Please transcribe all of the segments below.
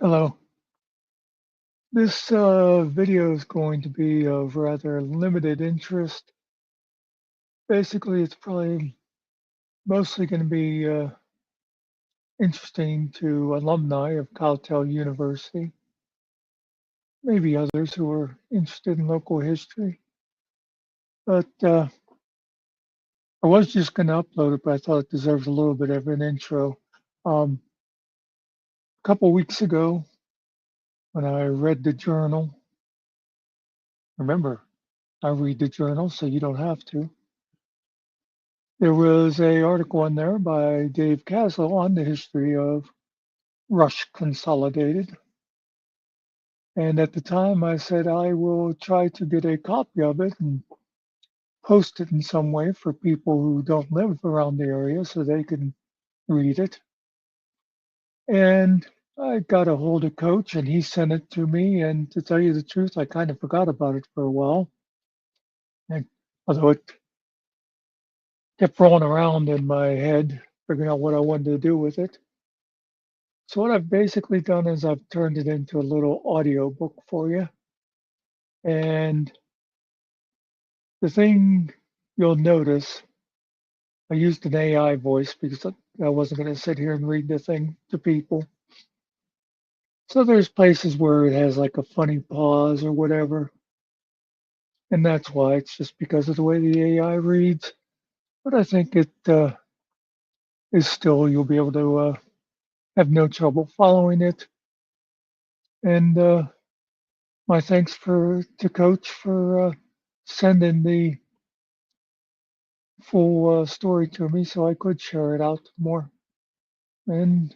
Hello. This video is going to be of rather limited interest. Basically, it's probably mostly going to be interesting to alumni of Cowtail University, maybe others who are interested in local history. But I was just going to upload it, but I thought it deserves a little bit of an intro. A couple weeks ago, when I read the journal, remember, I read the journal, so you don't have to. There was a article in there by Dave Caslow on the history of Rush Consolidated. And at the time I said I will try to get a copy of it and post it in some way for people who don't live around the area so they can read it. And I got a hold of Coach and he sent it to me. And to tell you the truth, I kind of forgot about it for a while. And although it kept rolling around in my head, figuring out what I wanted to do with it. So what I've basically done is I've turned it into a little audio book for you. And the thing you'll notice, I used an AI voice because I wasn't going to sit here and read the thing to people. So there's places where it has like a funny pause or whatever. And that's why it's just because of the way the AI reads. But I think it is still, you'll be able to have no trouble following it. And my thanks to Coach for sending the full story to me so I could share it out more. And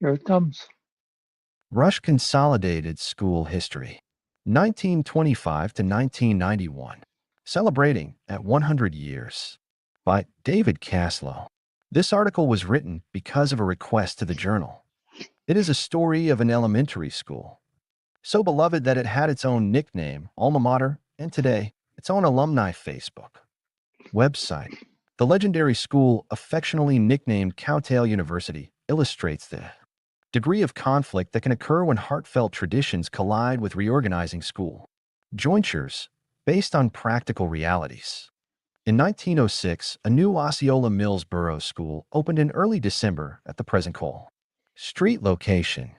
here it comes. Rush Consolidated School History, 1925 to 1991, celebrating at 100 years, by David Caslow. This article was written because of a request to the journal. It is a story of an elementary school, so beloved that it had its own nickname, alma mater, and today, its own alumni Facebook website. The legendary school, affectionately nicknamed Cowtail University, illustrates the degree of conflict that can occur when heartfelt traditions collide with reorganizing school jointures based on practical realities. In 1906, a new Osceola Mills Borough School opened in early December at the present Cole Street location.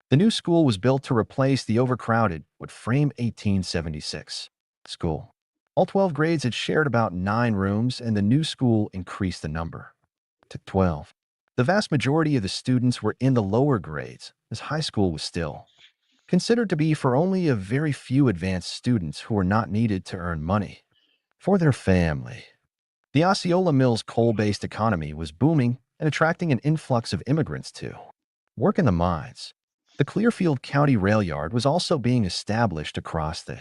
The new school was built to replace the overcrowded wood frame 1876 school. All 12 grades had shared about 9 rooms, and the new school increased the number to 12. The vast majority of the students were in the lower grades, as high school was still considered to be for only a very few advanced students who were not needed to earn money for their family. The Osceola Mills coal-based economy was booming and attracting an influx of immigrants to work in the mines. The Clearfield County Rail Yard was also being established across the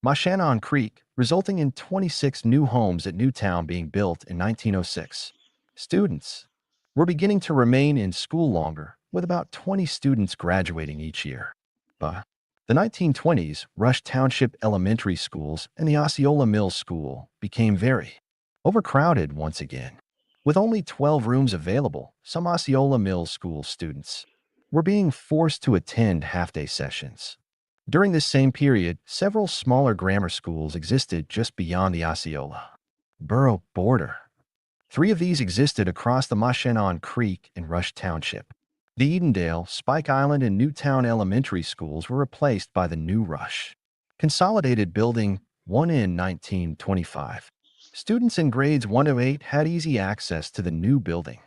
Moshannon Creek, resulting in 26 new homes at Newtown being built in 1906. Students were beginning to remain in school longer, with about 20 students graduating each year. By the 1920s, Rush Township elementary schools and the Osceola Mills School became very overcrowded once again. With only 12 rooms available, some Osceola Mills School students were being forced to attend half-day sessions. During this same period, several smaller grammar schools existed just beyond the Osceola borough border. 3 of these existed across the Moshannon Creek in Rush Township. The Edendale, Spike Island, and Newtown elementary schools were replaced by the new Rush Consolidated Building 1 in 1925. Students in grades 1 to 8 had easy access to the new building,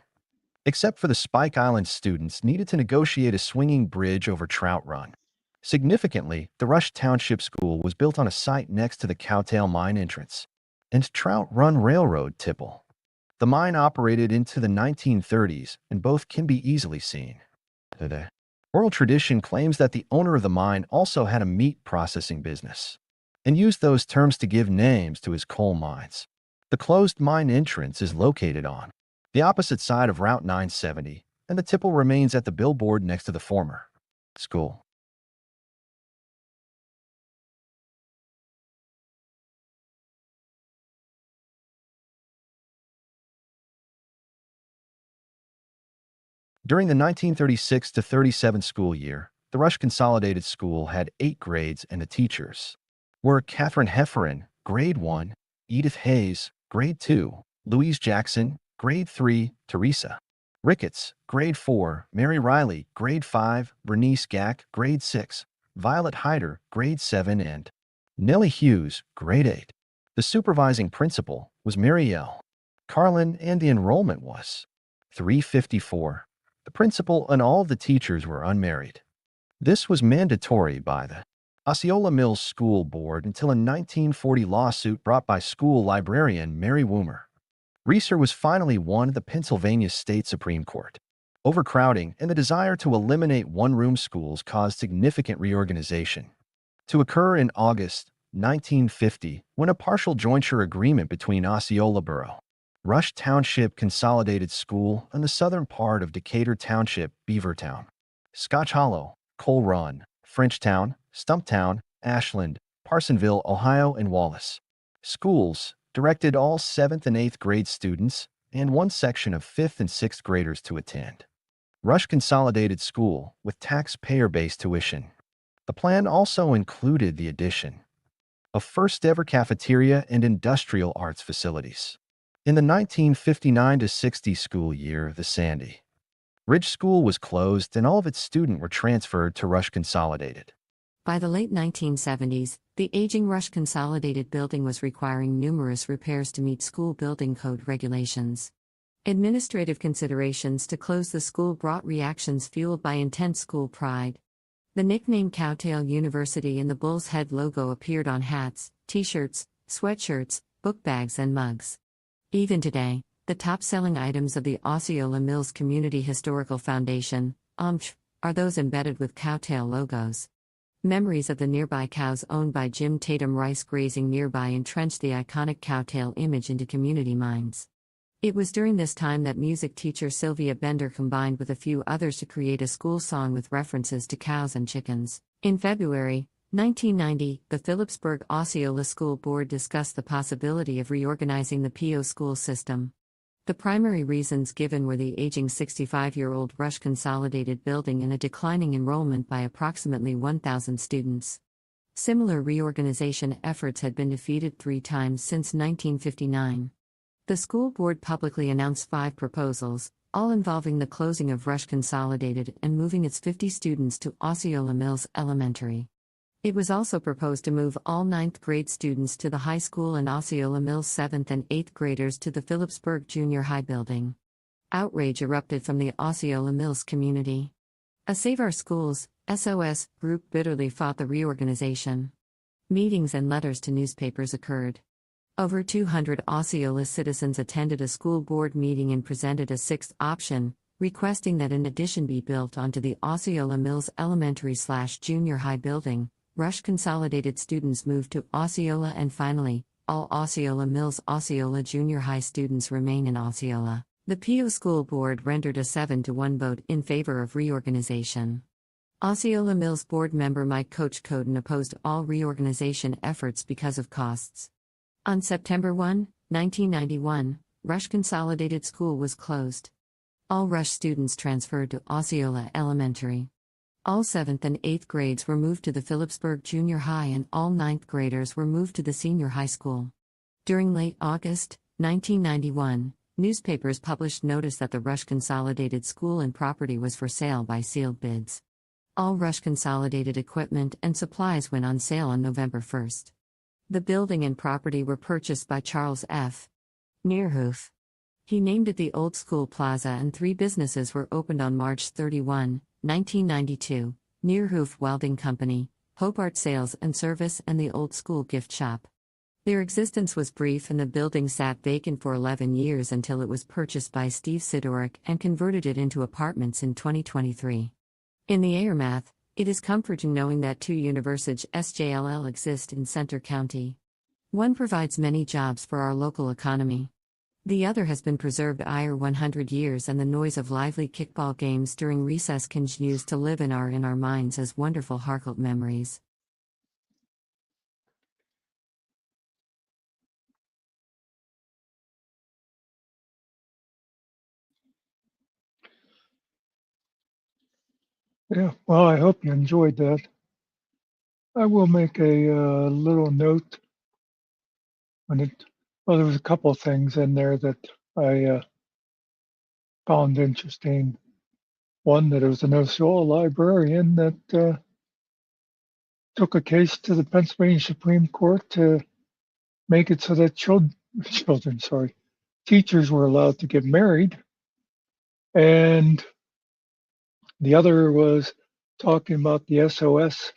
except for the Spike Island students needed to negotiate a swinging bridge over Trout Run. Significantly, the Rush Township School was built on a site next to the Cowtail Mine entrance and Trout Run Railroad tipple. The mine operated into the 1930s, and both can be easily seen today. Oral tradition claims that the owner of the mine also had a meat processing business and used those terms to give names to his coal mines. The closed mine entrance is located on the opposite side of Route 970, and the tipple remains at the billboard next to the former school. During the 1936 to 37 school year, the Rush Consolidated School had 8 grades, and the teachers were Catherine Hefferon, Grade 1, Edith Hayes, Grade 2, Louise Jackson, Grade 3, Teresa Ricketts, Grade 4, Mary Riley, Grade 5, Bernice Gack, Grade 6, Violet Hyder, Grade 7, and Nellie Hughes, Grade 8. The supervising principal was Mary L. Carlin, and the enrollment was 354. The principal and all of the teachers were unmarried. This was mandatory by the Osceola Mills School Board until a 1940 lawsuit brought by school librarian Mary Woomer. Reeser was finally won at the Pennsylvania State Supreme Court. Overcrowding and the desire to eliminate one-room schools caused significant reorganization to occur in August 1950 when a partial jointure agreement between Osceola Borough, Rush Township Consolidated School, and the southern part of Decatur Township, Beavertown, Scotch Hollow, Coal Run, Frenchtown, Stumptown, Ashland, Parsonville, Ohio, and Wallace schools directed all 7th and 8th grade students and one section of 5th and 6th graders to attend Rush Consolidated School with taxpayer-based tuition. The plan also included the addition of first-ever cafeteria and industrial arts facilities. In the 1959 to 60 school year, the Sandy Ridge School was closed and all of its students were transferred to Rush Consolidated. By the late 1970s, the aging Rush Consolidated building was requiring numerous repairs to meet school building code regulations. Administrative considerations to close the school brought reactions fueled by intense school pride. The nickname Cowtail University and the bull's head logo appeared on hats, t-shirts, sweatshirts, book bags, and mugs. Even today, the top-selling items of the Osceola Mills Community Historical Foundation, OMCH, are those embedded with Cowtail logos. Memories of the nearby cows owned by Jim Tatum Rice grazing nearby entrenched the iconic Cowtail image into community minds. It was during this time that music teacher Sylvia Bender combined with a few others to create a school song with references to cows and chickens. In February 1990, the Phillipsburg Osceola School Board discussed the possibility of reorganizing the PO school system. The primary reasons given were the aging 65-year-old Rush Consolidated building and a declining enrollment by approximately 1,000 students. Similar reorganization efforts had been defeated 3 times since 1959. The school board publicly announced 5 proposals, all involving the closing of Rush Consolidated and moving its 50 students to Osceola Mills Elementary. It was also proposed to move all 9th grade students to the high school and Osceola Mills 7th and 8th graders to the Phillipsburg Junior High building. Outrage erupted from the Osceola Mills community. A Save Our Schools (SOS) group bitterly fought the reorganization. Meetings and letters to newspapers occurred. Over 200 Osceola citizens attended a school board meeting and presented a 6th option, requesting that an addition be built onto the Osceola Mills Elementary/Junior High building. Rush Consolidated students moved to Osceola, and finally, all Osceola Mills Osceola Junior High students remain in Osceola. The PO School Board rendered a 7-to-1 vote in favor of reorganization. Osceola Mills Board member Mike Coach Coden opposed all reorganization efforts because of costs. On September 1, 1991, Rush Consolidated School was closed. All Rush students transferred to Osceola Elementary. All 7th and 8th grades were moved to the Phillipsburg Junior High and all 9th graders were moved to the senior high school. During late August 1991, newspapers published notice that the Rush Consolidated School and property was for sale by sealed bids. All Rush Consolidated equipment and supplies went on sale on November 1. The building and property were purchased by Charles F. Neerhoof. He named it the Old School Plaza, and 3 businesses were opened on March 31, 1992, Neerhoof Welding Company, Hope Art Sales and Service, and the Old School Gift Shop. Their existence was brief and the building sat vacant for 11 years until it was purchased by Steve Sidoric and converted it into apartments in 2023. In the aftermath, it is comforting knowing that 2 Universige SJLL exist in Center County. One provides many jobs for our local economy. The other has been preserved 100 years, and the noise of lively kickball games during recess continues to live in our minds as wonderful Harcourt memories. Yeah, well, I hope you enjoyed that. I will make a little note when it. Well, there was a couple of things in there that I found interesting. One, that it was an Osceola librarian that took a case to the Pennsylvania Supreme Court to make it so that children, sorry, teachers were allowed to get married. And the other was talking about the SOS,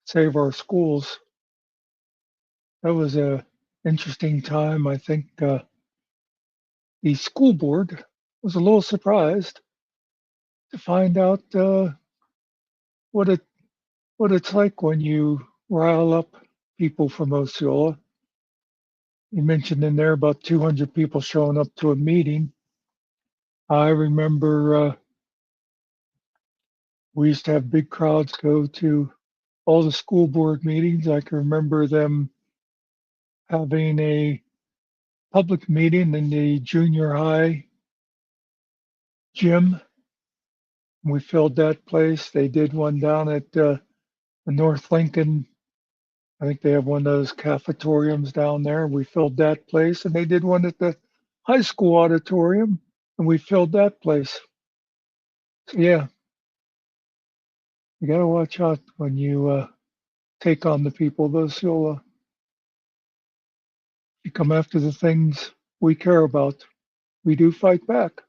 Save Our Schools. That was a interesting time. I think the school board was a little surprised to find out what it what it's like when you rile up people from Osceola. You mentioned in there about 200 people showing up to a meeting. I remember we used to have big crowds go to all the school board meetings. I can remember them having a public meeting in the junior high gym. We filled that place. They did one down at the North Lincoln. I think they have one of those cafetoriums down there. We filled that place, and they did one at the high school auditorium, and we filled that place. So yeah, you got to watch out when you take on the people of Osceola. You come after the things we care about. We do fight back.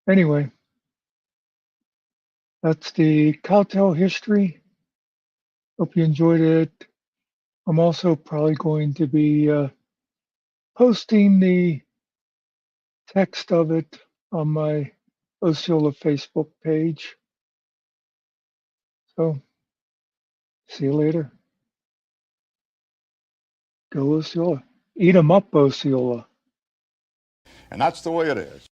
Anyway, that's the Cowtail history. Hope you enjoyed it. I'm also probably going to be posting the text of it on my Osceola Facebook page. So see you later. Go Osceola. Eat 'em up, Osceola. And that's the way it is.